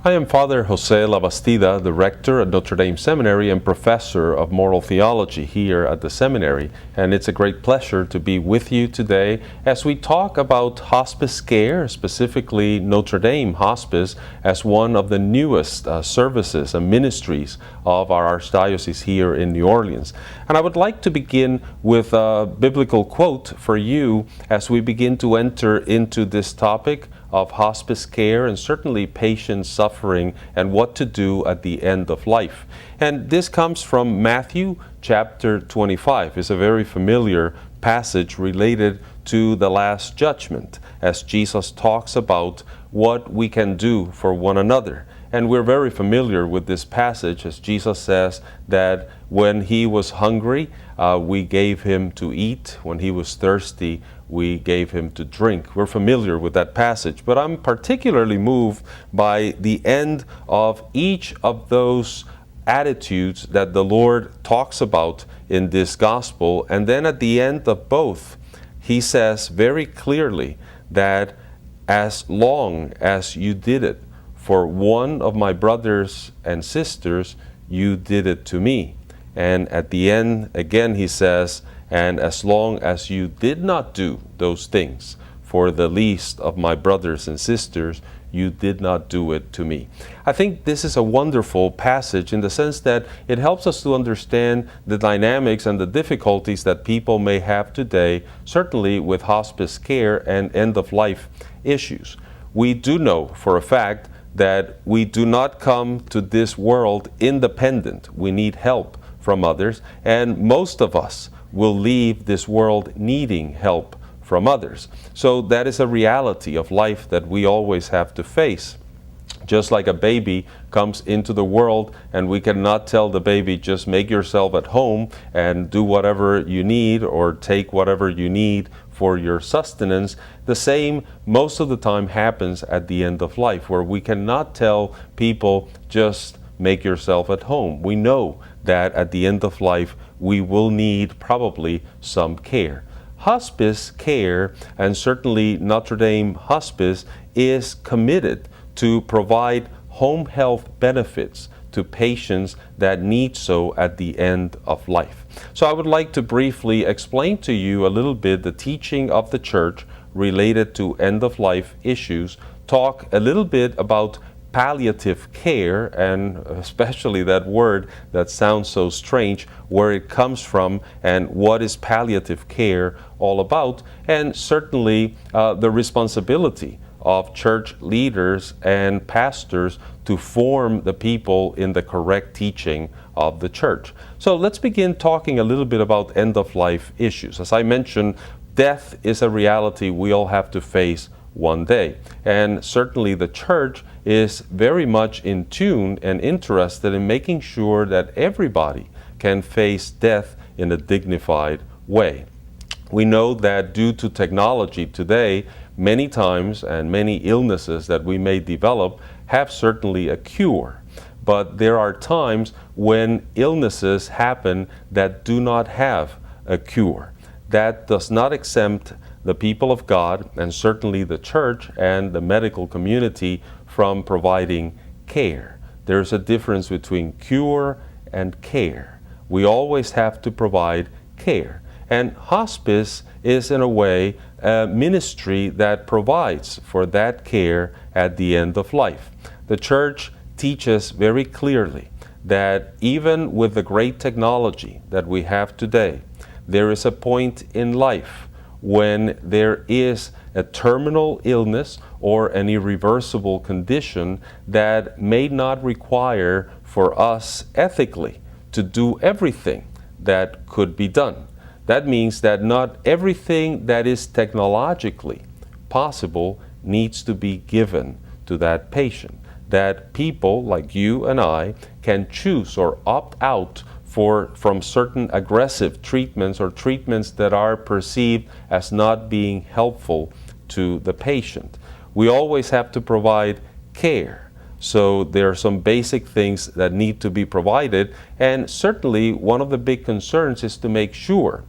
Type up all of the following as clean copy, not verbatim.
I am Father Jose Lavastida, the rector at Notre Dame Seminary and professor of moral theology here at the seminary. And it's a great pleasure to be with you today as we talk about hospice care, specifically Notre Dame Hospice, as one of the newest services and ministries of our Archdiocese here in New Orleans. And I would like to begin with a biblical quote for you as we begin to enter into this topic of hospice care and certainly patient suffering and what to do at the end of life. And this comes from Matthew chapter 25. It's a very familiar passage related to the Last Judgment as Jesus talks about what we can do for one another. And we're very familiar with this passage as Jesus says that when he was hungry, we gave him to eat. When he was thirsty, we gave him to drink. We're familiar with that passage, but I'm particularly moved by the end of each of those attitudes that the Lord talks about in this gospel. And then at the end of both, he says very clearly that as long as you did it for one of my brothers and sisters, you did it to me. And at the end, again, he says, and as long as you did not do those things for the least of my brothers and sisters, you did not do it to me. I think this is a wonderful passage in the sense that it helps us to understand the dynamics and the difficulties that people may have today, certainly with hospice care and end-of-life issues. We do know for a fact that we do not come to this world independent. We need help from others, and most of us will leave this world needing help from others. So that is a reality of life that we always have to face. Just like a baby comes into the world and we cannot tell the baby just make yourself at home and do whatever you need or take whatever you need for your sustenance, the same most of the time happens at the end of life, where we cannot tell people just make yourself at home. We know that at the end of life we will need probably some care. Hospice care, and certainly Notre Dame Hospice, is committed to provide home health benefits to patients that need so at the end of life. So I would like to briefly explain to you a little bit the teaching of the Church related to end-of-life issues, talk a little bit about palliative care, and especially that word that sounds so strange, where it comes from and what is palliative care all about, and certainly the responsibility of church leaders and pastors to form the people in the correct teaching of the church. So let's begin talking a little bit about end-of-life issues. As I mentioned, death is a reality we all have to face one day. And certainly the church is very much in tune and interested in making sure that everybody can face death in a dignified way. We know that due to technology today, many times and many illnesses that we may develop have certainly a cure. But there are times when illnesses happen that do not have a cure. That does not exempt the people of God, and certainly the church and the medical community, from providing care. There's a difference between cure and care. We always have to provide care. And hospice is, in a way, a ministry that provides for that care at the end of life. The church teaches very clearly that even with the great technology that we have today, there is a point in life when there is a terminal illness or an irreversible condition that may not require for us ethically to do everything that could be done. That means that not everything that is technologically possible needs to be given to that patient. That people like you and I can choose or opt out from certain aggressive treatments or treatments that are perceived as not being helpful to the patient. We always have to provide care. So there are some basic things that need to be provided, and certainly one of the big concerns is to make sure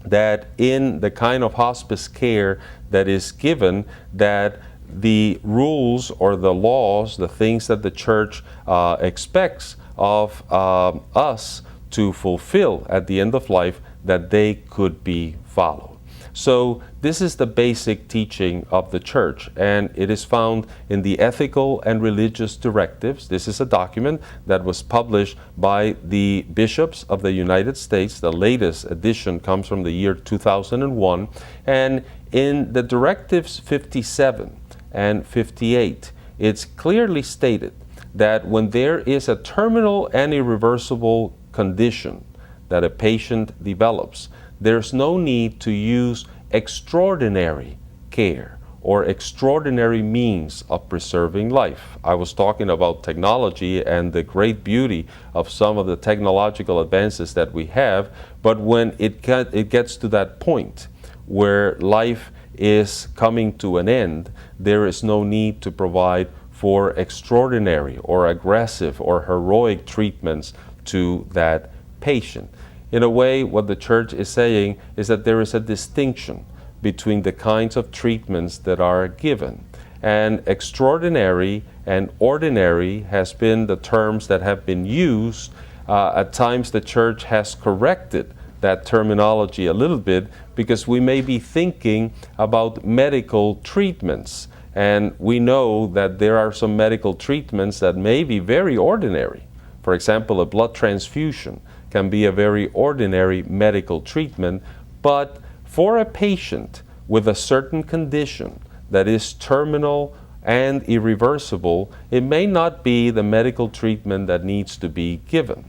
that in the kind of hospice care that is given, that the rules or the laws, the things that the church expects of us to fulfill at the end of life, that they could be followed. So this is the basic teaching of the church, and it is found in the Ethical and Religious Directives. This is a document that was published by the bishops of the United States. The latest edition comes from the year 2001, and in the Directives 57 and 58, it's clearly stated that when there is a terminal and irreversible condition that a patient develops, there's no need to use extraordinary care or extraordinary means of preserving life. I was talking about technology and the great beauty of some of the technological advances that we have, but when it gets to that point where life is coming to an end, there is no need to provide for extraordinary or aggressive or heroic treatments to that patient. In a way, what the church is saying is that there is a distinction between the kinds of treatments that are given. And extraordinary and ordinary has been the terms that have been used. At times the church has corrected that terminology a little bit because we may be thinking about medical treatments. And we know that there are some medical treatments that may be very ordinary. For example, a blood transfusion can be a very ordinary medical treatment, but for a patient with a certain condition that is terminal and irreversible, it may not be the medical treatment that needs to be given.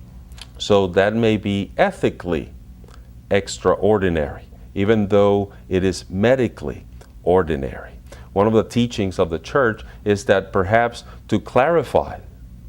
So that may be ethically extraordinary, even though it is medically ordinary. One of the teachings of the church is that perhaps to clarify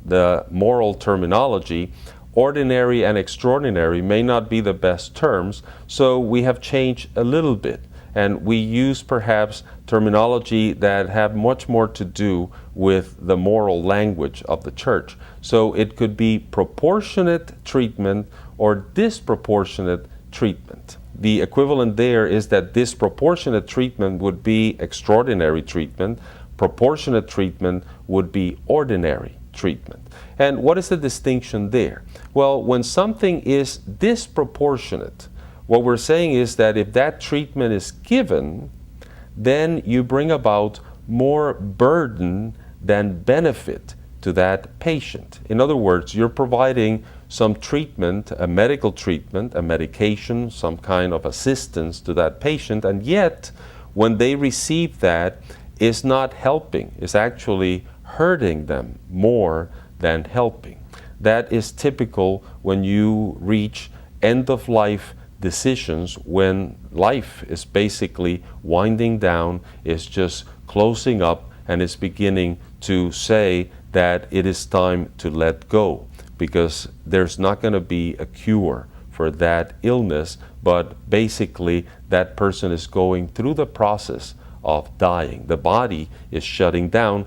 the moral terminology, ordinary and extraordinary may not be the best terms, so we have changed a little bit, and we use perhaps terminology that have much more to do with the moral language of the church. So it could be proportionate treatment or disproportionate treatment. The equivalent there is that disproportionate treatment would be extraordinary treatment, proportionate treatment would be ordinary treatment. And what is the distinction there? Well, when something is disproportionate, what we're saying is that if that treatment is given, then you bring about more burden than benefit to that patient. In other words, you're providing some treatment, a medical treatment, a medication, some kind of assistance to that patient, and yet when they receive that, it's not helping, it's actually hurting them more than helping. That is typical when you reach end-of-life decisions, when life is basically winding down, is just closing up, and is beginning to say that it is time to let go, because there's not going to be a cure for that illness, but basically that person is going through the process of dying. The body is shutting down.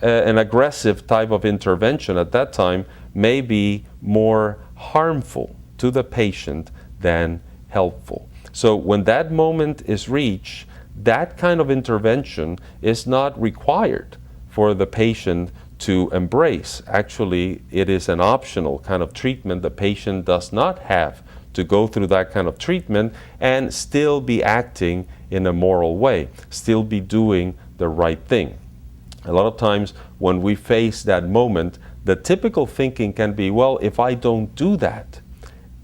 An aggressive type of intervention at that time may be more harmful to the patient than helpful. So when that moment is reached, that kind of intervention is not required for the patient to embrace. Actually, it is an optional kind of treatment. The patient does not have to go through that kind of treatment and still be acting in a moral way, still be doing the right thing. A lot of times when we face that moment, the typical thinking can be, well, if I don't do that,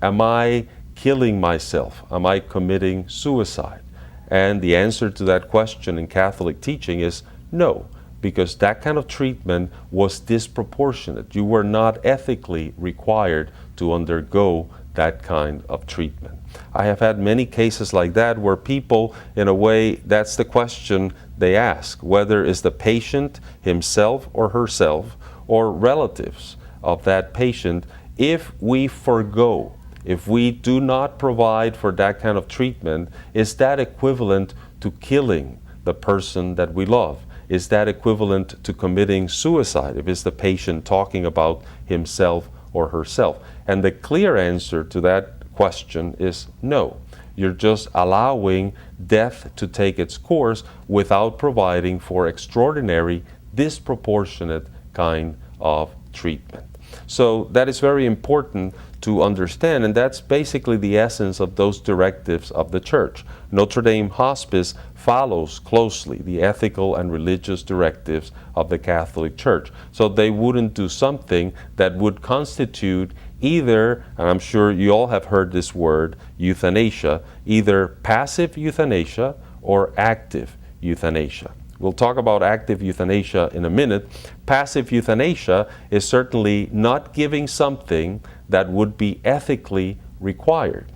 am I killing myself? Am I committing suicide? And the answer to that question in Catholic teaching is no, because that kind of treatment was disproportionate. You were not ethically required to undergo that kind of treatment. I have had many cases like that where people, in a way, that's the question they ask, whether is the patient himself or herself or relatives of that patient, if we forgo, if we do not provide for that kind of treatment, is that equivalent to killing the person that we love? Is that equivalent to committing suicide if it's the patient talking about himself or herself? And the clear answer to that question is no. You're just allowing death to take its course without providing for extraordinary, disproportionate kind of treatment. So that is very important to understand, and that's basically the essence of those directives of the Church. Notre Dame Hospice follows closely the ethical and religious directives of the Catholic Church. So they wouldn't do something that would constitute either, and I'm sure you all have heard this word, euthanasia, either passive euthanasia or active euthanasia. We'll talk about active euthanasia in a minute. Passive euthanasia is certainly not giving something that would be ethically required,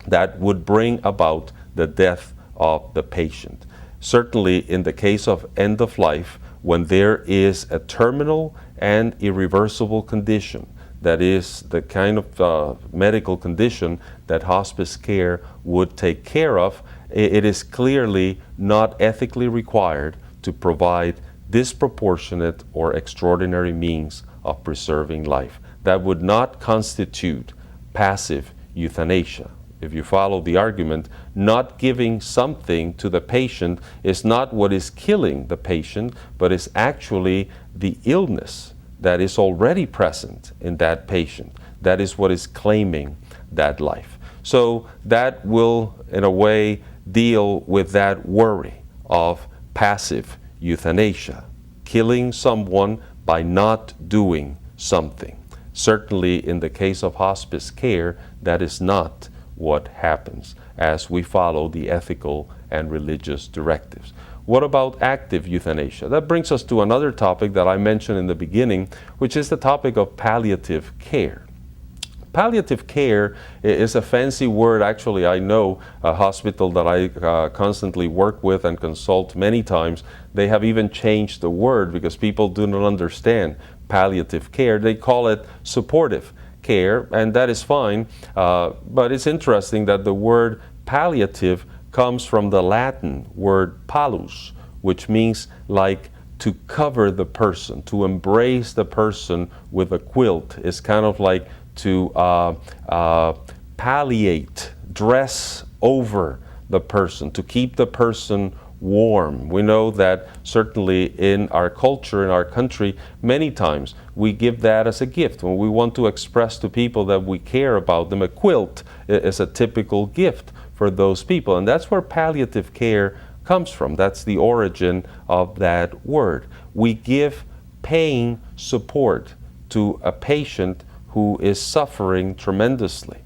that would bring about the death of the patient. Certainly in the case of end of life, when there is a terminal and irreversible condition, that is the kind of medical condition that hospice care would take care of, it is clearly not ethically required to provide disproportionate or extraordinary means of preserving life. That would not constitute passive euthanasia. If you follow the argument, not giving something to the patient is not what is killing the patient, but is actually the illness that is already present in that patient. That is what is claiming that life. So that will, in a way, deal with that worry of passive euthanasia, killing someone by not doing something. Certainly in the case of hospice care, that is not what happens as we follow the ethical and religious directives. What about active euthanasia? That brings us to another topic that I mentioned in the beginning, which is the topic of palliative care. Palliative care is a fancy word. Actually, I know a hospital that I constantly work with and consult many times. They have even changed the word because people do not understand palliative care. They call it supportive care, and that is fine. But it's interesting that the word palliative comes from the Latin word palus, which means like to cover the person, to embrace the person with a quilt. It's kind of like to palliate, dress over the person, to keep the person warm. We know that certainly in our culture, in our country, many times we give that as a gift. When we want to express to people that we care about them, a quilt is a typical gift for those people. And that's where palliative care comes from. That's the origin of that word. We give pain support to a patient who is suffering tremendously.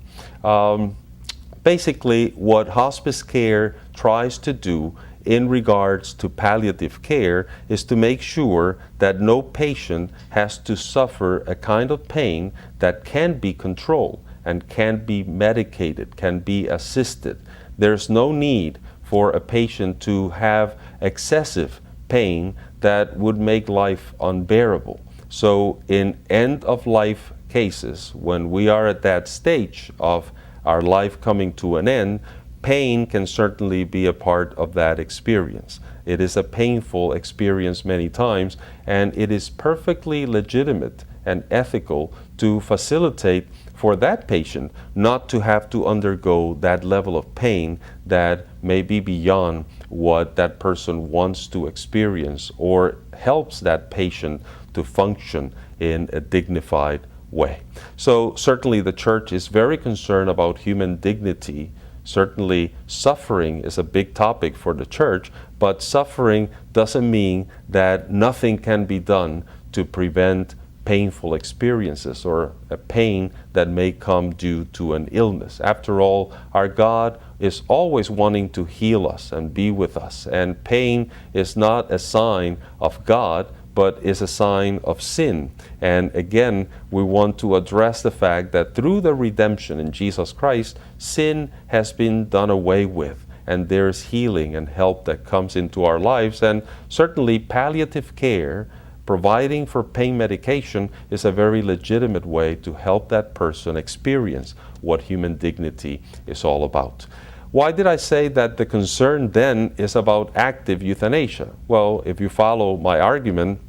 Basically, what hospice care tries to do in regards to palliative care is to make sure that no patient has to suffer a kind of pain that can be controlled and can be medicated, can be assisted. There's no need for a patient to have excessive pain that would make life unbearable. So in end-of-life cases, when we are at that stage of our life coming to an end, pain can certainly be a part of that experience. It is a painful experience many times, and it is perfectly legitimate and ethical to facilitate for that patient not to have to undergo that level of pain that may be beyond what that person wants to experience or helps that patient to function in a dignified way. So certainly the Church is very concerned about human dignity. Certainly suffering is a big topic for the Church, but suffering doesn't mean that nothing can be done to prevent painful experiences or a pain that may come due to an illness. After all, our God is always wanting to heal us and be with us, and pain is not a sign of God, but is a sign of sin. And again, we want to address the fact that through the redemption in Jesus Christ, sin has been done away with, and there's healing and help that comes into our lives. And certainly palliative care, providing for pain medication, is a very legitimate way to help that person experience what human dignity is all about. Why did I say that the concern then is about active euthanasia? Well, if you follow my argument,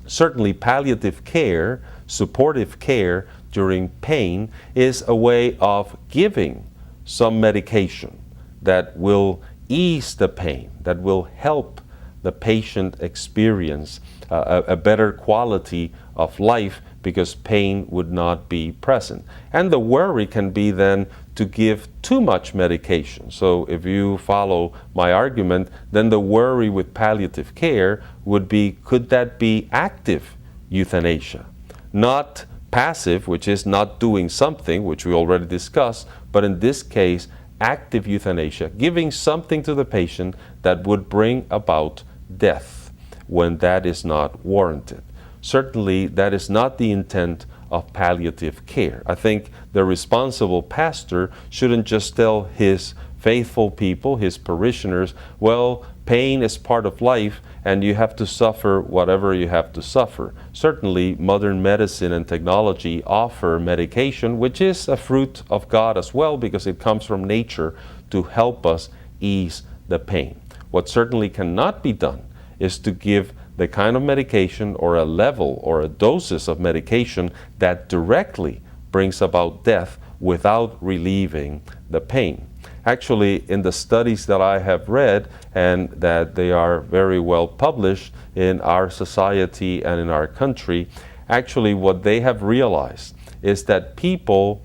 certainly palliative care, supportive care during pain, is a way of giving some medication that will ease the pain, that will help the patient experience a better quality of life, because pain would not be present. And the worry can be then to give too much medication. So if you follow my argument, then the worry with palliative care would be, could that be active euthanasia? Not passive, which is not doing something, which we already discussed, but in this case, active euthanasia, giving something to the patient that would bring about death when that is not warranted. Certainly, that is not the intent of palliative care. I think the responsible pastor shouldn't just tell his faithful people, his parishioners, well, pain is part of life and you have to suffer whatever you have to suffer. Certainly, modern medicine and technology offer medication, which is a fruit of God as well, because it comes from nature to help us ease the pain. What certainly cannot be done is to give the kind of medication or a level or a doses of medication that directly brings about death without relieving the pain. Actually, in the studies that I have read, and that they are very well published in our society and in our country, actually what they have realized is that people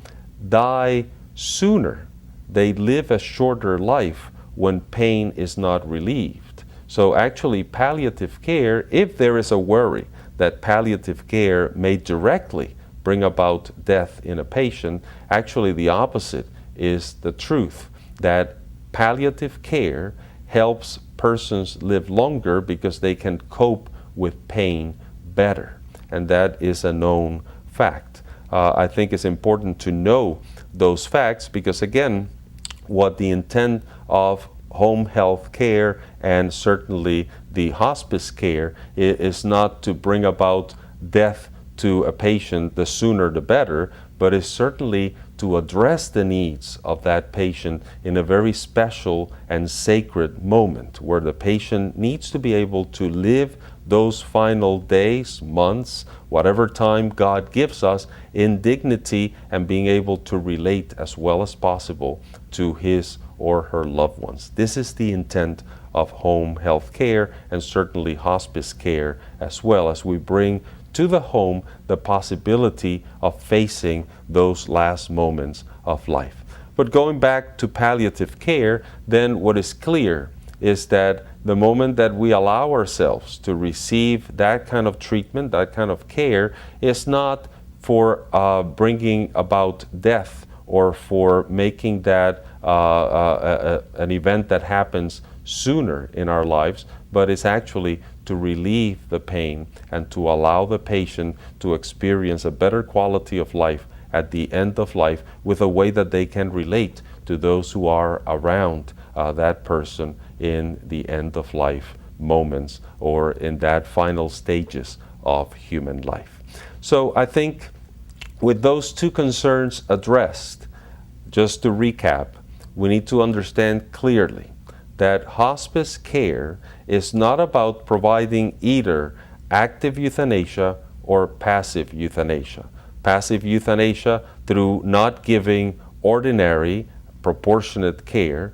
die sooner. They live a shorter life when pain is not relieved. So actually palliative care, if there is a worry that palliative care may directly bring about death in a patient, actually the opposite is the truth, that palliative care helps persons live longer because they can cope with pain better. And that is a known fact. I think it's important to know those facts because, again, what the intent of home health care and certainly the hospice care is not to bring about death to a patient, the sooner the better, but is certainly to address the needs of that patient in a very special and sacred moment where the patient needs to be able to live those final days, months, whatever time God gives us in dignity and being able to relate as well as possible to his or her loved ones. This is the intent of home health care and certainly hospice care, as well as we bring to the home the possibility of facing those last moments of life. But going back to palliative care, then what is clear is that the moment that we allow ourselves to receive that kind of treatment, that kind of care, is not for bringing about death or for making that an event that happens sooner in our lives, but it's actually to relieve the pain and to allow the patient to experience a better quality of life at the end of life with a way that they can relate to those who are around that person in the end of life moments or in that final stages of human life. So I think with those two concerns addressed, just to recap, we need to understand clearly that hospice care is not about providing either active euthanasia or passive euthanasia. Passive euthanasia through not giving ordinary, proportionate care,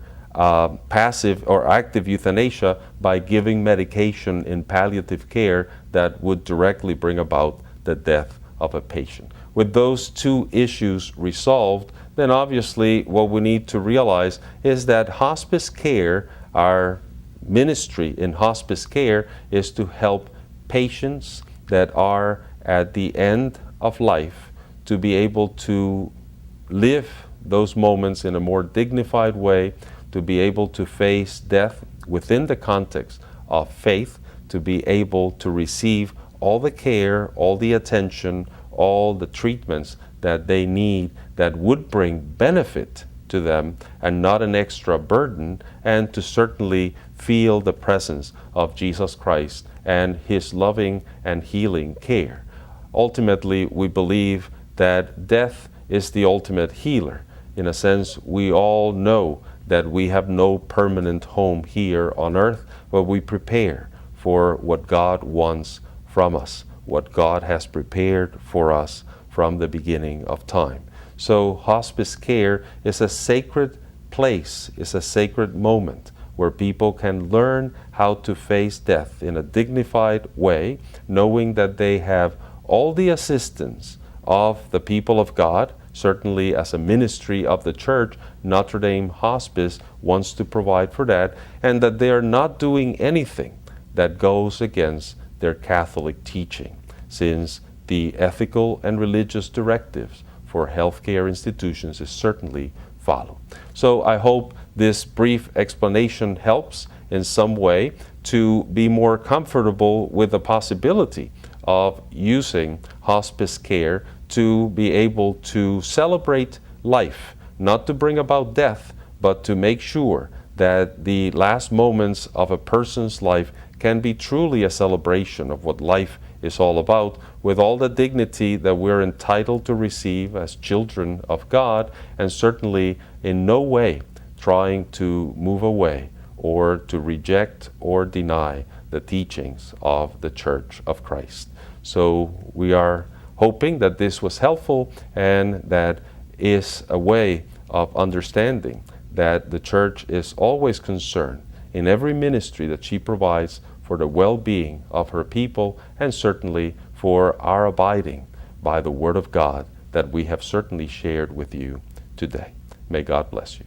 passive or active euthanasia by giving medication in palliative care that would directly bring about the death of a patient. With those two issues resolved, then obviously what we need to realize is that hospice care, our ministry in hospice care, is to help patients that are at the end of life to be able to live those moments in a more dignified way, to be able to face death within the context of faith, to be able to receive all the care, all the attention, all the treatments that they need that would bring benefit to them and not an extra burden, and to certainly feel the presence of Jesus Christ and his loving and healing care. Ultimately, we believe that death is the ultimate healer. In a sense, we all know that we have no permanent home here on earth, but we prepare for what God wants from us, what God has prepared for us from the beginning of time. So hospice care is a sacred place is a sacred moment where people can learn how to face death in a dignified way, knowing that they have all the assistance of the people of God. Certainly, as a ministry of the church, Notre Dame Hospice wants to provide for that, and that they are not doing anything that goes against their Catholic teaching, since the ethical and religious directives for healthcare institutions is certainly followed. So I hope this brief explanation helps in some way to be more comfortable with the possibility of using hospice care to be able to celebrate life, not to bring about death, but to make sure that the last moments of a person's life can be truly a celebration of what life is all about, with all the dignity that we're entitled to receive as children of God, and certainly in no way trying to move away or to reject or deny the teachings of the Church of Christ. So we are hoping that this was helpful, and that is a way of understanding that the Church is always concerned in every ministry that she provides for the well-being of her people, and certainly for our abiding by the Word of God that we have certainly shared with you today. May God bless you.